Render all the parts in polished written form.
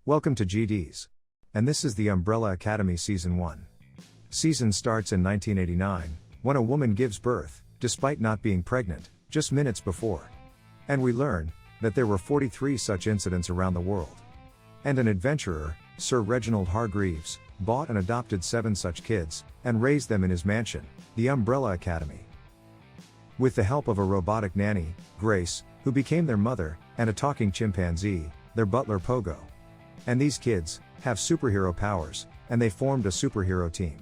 Welcome to GDs. And this is the Umbrella Academy Season 1. Season starts in 1989, when a woman gives birth, despite not being pregnant, just minutes before. And we learn that there were 43 such incidents around the world. And an adventurer, Sir Reginald Hargreaves, bought and adopted 7 such kids, and raised them in his mansion, the Umbrella Academy. With the help of a robotic nanny, Grace, who became their mother, and a talking chimpanzee, their butler Pogo. And these kids have superhero powers, and they formed a superhero team.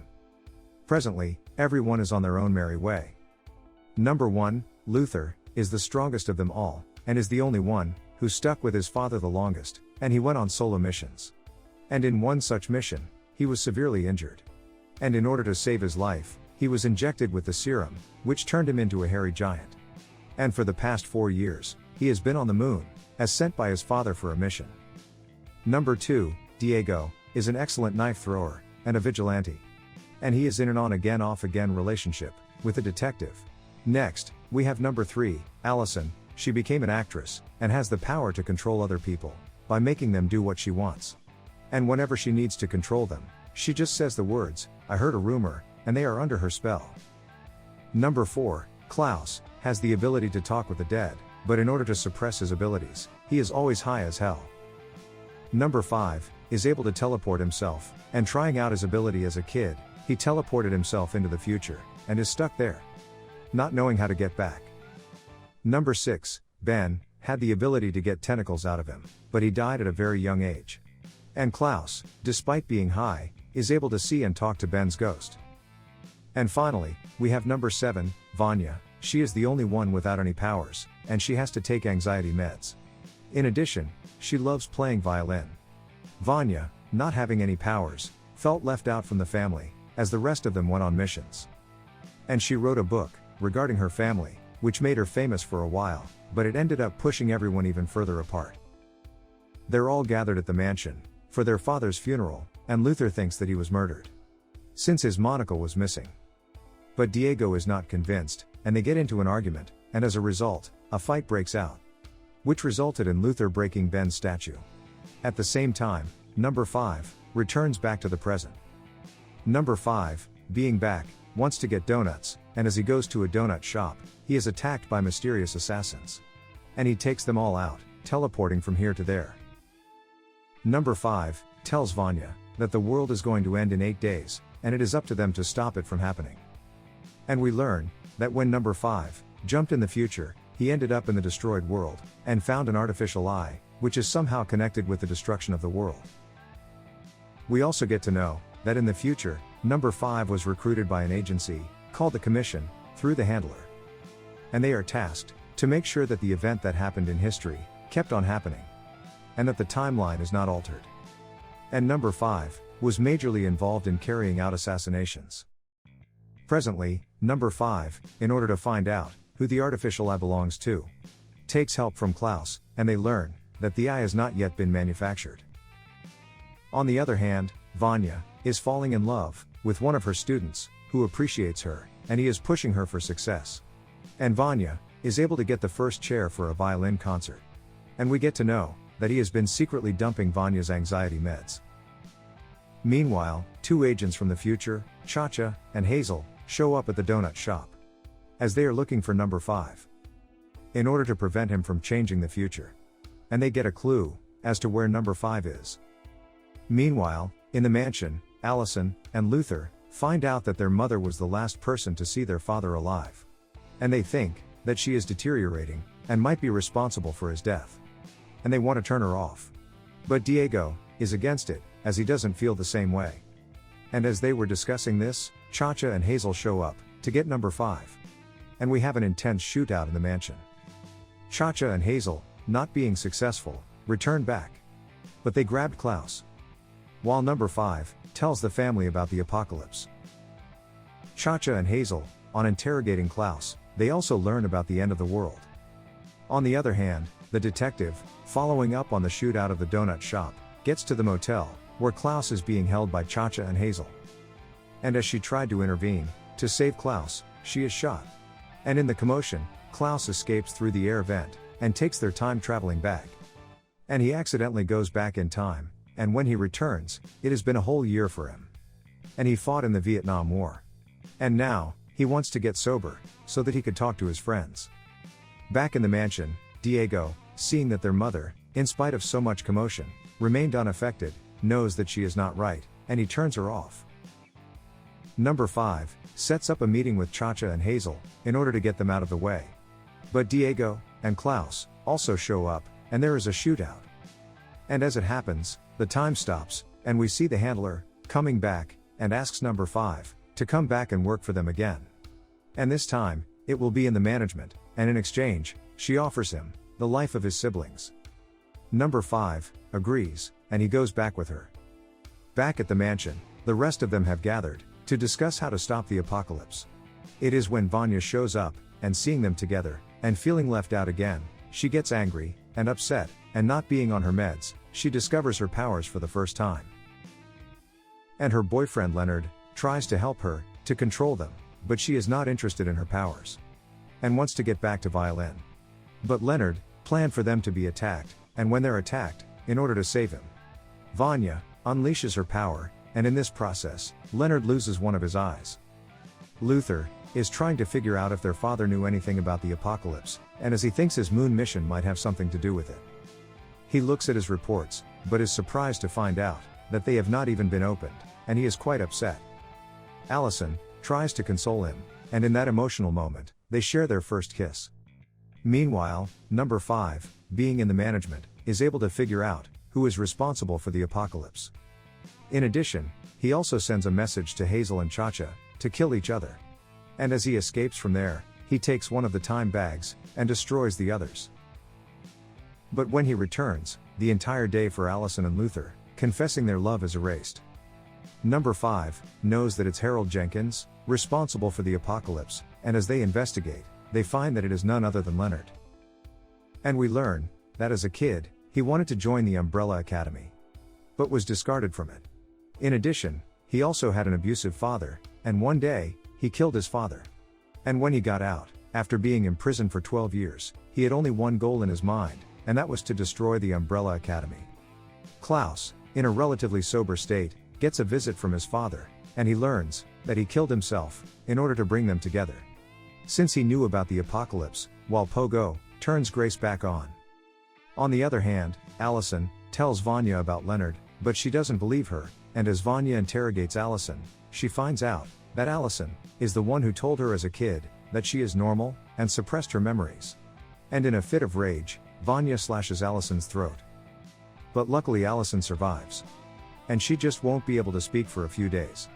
Presently, everyone is on their own merry way. Number 1, Luther, is the strongest of them all, and is the only one who stuck with his father the longest, and he went on solo missions. And in one such mission, he was severely injured. And in order to save his life, he was injected with the serum, which turned him into a hairy giant. And for the past 4 years, he has been on the moon, as sent by his father for a mission. Number 2, Diego, is an excellent knife thrower, and a vigilante. And he is in an on-again off-again relationship with a detective. Next, we have number 3, Alison. She became an actress, and has the power to control other people, by making them do what she wants. And whenever she needs to control them, she just says the words, "I heard a rumor," and they are under her spell. Number 4, Klaus, has the ability to talk with the dead, but in order to suppress his abilities, he is always high as hell. Number 5, is able to teleport himself, and trying out his ability as a kid, he teleported himself into the future, and is stuck there, not knowing how to get back. Number 6, Ben, had the ability to get tentacles out of him, but he died at a very young age. And Klaus, despite being high, is able to see and talk to Ben's ghost. And finally, we have number 7, Vanya. She is the only one without any powers, and she has to take anxiety meds. In addition, she loves playing violin. Vanya, not having any powers, felt left out from the family, as the rest of them went on missions. And she wrote a book regarding her family, which made her famous for a while, but it ended up pushing everyone even further apart. They're all gathered at the mansion for their father's funeral, and Luther thinks that he was murdered, since his monocle was missing. But Diego is not convinced, and they get into an argument, and as a result, a fight breaks out, which resulted in Luther breaking Ben's statue. At the same time, number 5 returns back to the present. Number 5, being back, wants to get donuts, and as he goes to a donut shop, he is attacked by mysterious assassins. And he takes them all out, teleporting from here to there. Number 5 tells Vanya that the world is going to end in 8 days, and it is up to them to stop it from happening. And we learn that when number 5 jumped in the future, he ended up in the destroyed world, and found an artificial eye, which is somehow connected with the destruction of the world. We also get to know that in the future, number 5 was recruited by an agency called the Commission, through the Handler. And they are tasked to make sure that the event that happened in history kept on happening, and that the timeline is not altered. And number 5 was majorly involved in carrying out assassinations. Presently, number 5, in order to find out who the artificial eye belongs to, takes help from Klaus, and they learn that the eye has not yet been manufactured. On the other hand, Vanya is falling in love with one of her students, who appreciates her, and he is pushing her for success. And Vanya is able to get the first chair for a violin concert. And we get to know that he has been secretly dumping Vanya's anxiety meds. Meanwhile, 2 agents from the future, Cha-Cha and Hazel, show up at the donut shop, as they are looking for number 5, in order to prevent him from changing the future. And they get a clue as to where number 5 is. Meanwhile, in the mansion, Alison and Luther find out that their mother was the last person to see their father alive. And they think that she is deteriorating, and might be responsible for his death. And they want to turn her off. But Diego is against it, as he doesn't feel the same way. And as they were discussing this, Cha-Cha and Hazel show up to get number 5. And we have an intense shootout in the mansion. Cha-Cha and Hazel, not being successful, return back. But they grabbed Klaus, while number 5 tells the family about the apocalypse. Cha-Cha and Hazel, on interrogating Klaus, they also learn about the end of the world. On the other hand, the detective, following up on the shootout of the donut shop, gets to the motel, where Klaus is being held by Cha-Cha and Hazel. And as she tried to intervene to save Klaus, she is shot. And in the commotion, Klaus escapes through the air vent, and takes their time traveling back. And he accidentally goes back in time, and when he returns, it has been a whole year for him. And he fought in the Vietnam War. And now, he wants to get sober, so that he could talk to his friends. Back in the mansion, Diego, seeing that their mother, in spite of so much commotion, remained unaffected, knows that she is not right, and he turns her off. Number 5, sets up a meeting with Cha-Cha and Hazel, in order to get them out of the way. But Diego, and Klaus, also show up, and there is a shootout. And as it happens, the time stops, and we see the handler, coming back, and asks Number 5, to come back and work for them again. And this time, it will be in the management, and in exchange, she offers him, the life of his siblings. Number 5, agrees, and he goes back with her. Back at the mansion, the rest of them have gathered, to discuss how to stop the apocalypse. It is when Vanya shows up, and seeing them together, and feeling left out again, she gets angry, and upset, and not being on her meds, she discovers her powers for the first time. And her boyfriend Leonard, tries to help her, to control them, but she is not interested in her powers. And wants to get back to violin. But Leonard, planned for them to be attacked, and when they're attacked, in order to save him. Vanya, unleashes her power, and in this process, Leonard loses one of his eyes. Luther, is trying to figure out if their father knew anything about the apocalypse, and as he thinks his moon mission might have something to do with it. He looks at his reports, but is surprised to find out, that they have not even been opened, and he is quite upset. Alison, tries to console him, and in that emotional moment, they share their first kiss. Meanwhile, Number 5, being in the management, is able to figure out, who is responsible for the apocalypse. In addition, he also sends a message to Hazel and Cha-Cha, to kill each other. And as he escapes from there, he takes one of the time bags, and destroys the others. But when he returns, the entire day for Alison and Luther, confessing their love is erased. Number 5, knows that it's Harold Jenkins, responsible for the apocalypse, and as they investigate, they find that it is none other than Leonard. And we learn, that as a kid, he wanted to join the Umbrella Academy. But was discarded from it. In addition, he also had an abusive father, and one day, he killed his father. And when he got out, after being imprisoned for 12 years, he had only one goal in his mind, and that was to destroy the Umbrella Academy. Klaus, in a relatively sober state, gets a visit from his father, and he learns, that he killed himself, in order to bring them together. Since he knew about the apocalypse, while Pogo, turns Grace back on. On the other hand, Alison, tells Vanya about Leonard, but she doesn't believe her, and as Vanya interrogates Alison, she finds out, that Alison, is the one who told her as a kid, that she is normal, and suppressed her memories. And in a fit of rage, Vanya slashes Alison's throat. But luckily Alison survives. And she just won't be able to speak for a few days.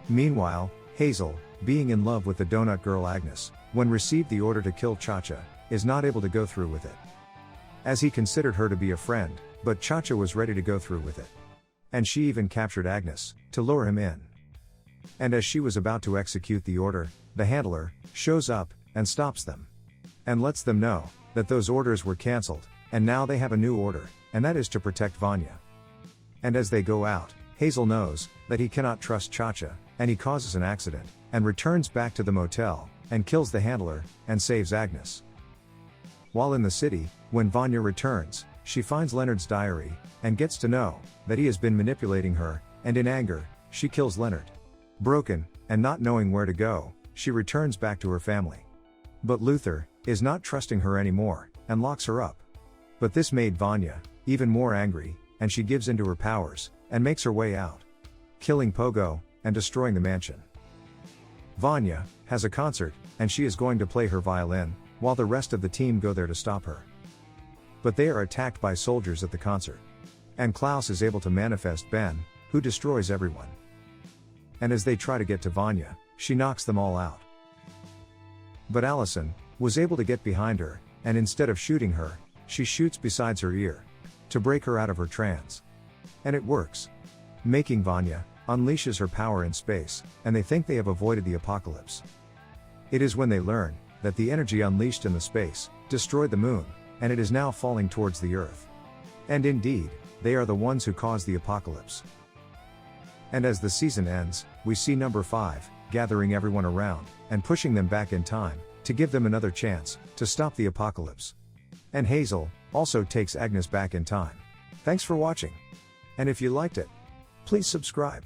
Meanwhile, Hazel, being in love with the donut girl Agnes, when received the order to kill Cha-Cha, is not able to go through with it. As he considered her to be a friend, but Cha-Cha was ready to go through with it. And she even captured Agnes, to lure him in. And as she was about to execute the order, the handler, shows up, and stops them. And lets them know, that those orders were cancelled, and now they have a new order, and that is to protect Vanya. And as they go out, Hazel knows, that he cannot trust Cha-Cha, and he causes an accident, and returns back to the motel, and kills the handler, and saves Agnes. While in the city, when Vanya returns, she finds Leonard's diary, and gets to know, that he has been manipulating her, and in anger, she kills Leonard. Broken, and not knowing where to go, she returns back to her family. But Luther, is not trusting her anymore, and locks her up. But this made Vanya, even more angry, and she gives into her powers, and makes her way out. Killing Pogo, and destroying the mansion. Vanya, has a concert, and she is going to play her violin, while the rest of the team go there to stop her. But they are attacked by soldiers at the concert. And Klaus is able to manifest Ben, who destroys everyone. And as they try to get to Vanya, she knocks them all out. But Alison, was able to get behind her, and instead of shooting her, she shoots besides her ear, to break her out of her trance. And it works. Making Vanya, unleashes her power in space, and they think they have avoided the apocalypse. It is when they learn, that the energy unleashed in the space, destroyed the moon, and it is now falling towards the earth. And indeed, they are the ones who caused the apocalypse. And as the season ends, we see Number 5, gathering everyone around, and pushing them back in time, to give them another chance, to stop the apocalypse. And Hazel, also takes Agnes back in time. Thanks for watching. And if you liked it, please subscribe.